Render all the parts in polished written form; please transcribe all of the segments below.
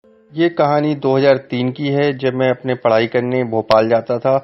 ये कहानी 2003 की है, जब मैं अपने पढ़ाई करने भोपाल जाता था।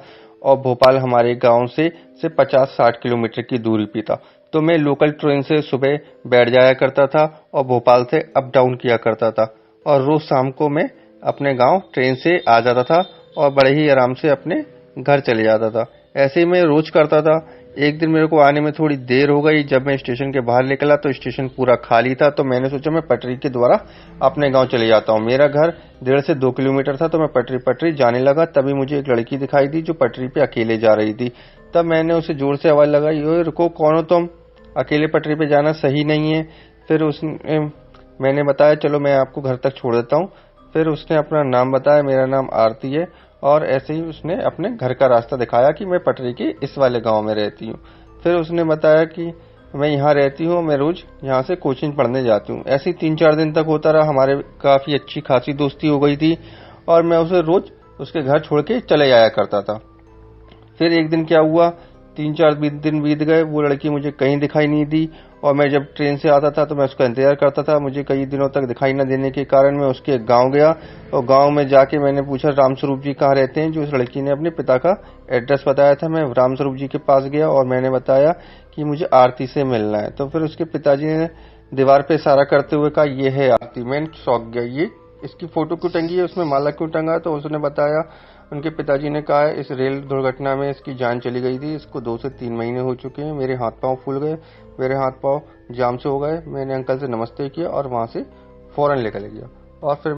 और भोपाल हमारे गांव से सिर्फ 50-60 किलोमीटर की दूरी पे था। तो मैं लोकल ट्रेन से सुबह बैठ जाया करता था और भोपाल से अप डाउन किया करता था। और रोज शाम को मैं अपने गांव ट्रेन से आ जाता था और बड़े ही आराम से अपने घर चले जाता था। ऐसे ही मैं रोज करता था। एक दिन मेरे को आने में थोड़ी देर हो गई। जब मैं स्टेशन के बाहर निकला तो स्टेशन पूरा खाली था। तो मैंने सोचा मैं पटरी के द्वारा अपने गांव चले जाता हूँ। मेरा घर 1.5 से 2 किलोमीटर था। तो मैं पटरी पटरी जाने लगा। तभी मुझे एक लड़की दिखाई दी जो पटरी पे अकेले जा रही थी। तब मैंने उसे जोर से आवाज लगाई, ओए रुको, कौन हो तुम? अकेले पटरी पे जाना सही नहीं है। फिर उसने मैंने बताया, चलो मैं आपको घर तक छोड़ देता हूँ। फिर उसने अपना नाम बताया, मेरा नाम आरती है। और ऐसे ही उसने अपने घर का रास्ता दिखाया कि मैं पटरी के इस वाले गांव में रहती हूँ। फिर उसने बताया कि मैं यहाँ रहती हूँ, मैं रोज यहाँ से कोचिंग पढ़ने जाती हूँ। ऐसे ही 3-4 दिन तक होता रहा। हमारे काफी अच्छी खासी दोस्ती हो गई थी और मैं उसे रोज उसके घर छोड़ के चले आया करता था। फिर एक दिन क्या हुआ, 3-4 दिन बीत गए, वो लड़की मुझे कहीं दिखाई नहीं दी। और मैं जब ट्रेन से आता था तो मैं उसका इंतजार करता था। मुझे कई दिनों तक दिखाई न देने के कारण मैं उसके गांव गया। और गांव में जाके मैंने पूछा, रामस्वरूप जी कहाँ रहते हैं? जो उस लड़की ने अपने पिता का एड्रेस बताया था। मैं रामस्वरूप जी के पास गया और मैंने बताया कि मुझे आरती से मिलना है। तो फिर उसके पिताजी ने दीवार पे इशारा करते हुए कहा, ये है आरती। मैं चौंक गया, ये इसकी फोटो क्यों टंगी है, उसमें माला क्यों टंगा है? तो उसने बताया, उनके पिताजी ने कहा, इस रेल दुर्घटना में इसकी जान चली गई थी। इसको 2 से 3 महीने हो चुके हैं। मेरे हाथ पांव फूल गए, मेरे हाथ पांव जाम से हो गए। मैंने अंकल से नमस्ते किया और वहां से फौरन निकल गया। और फिर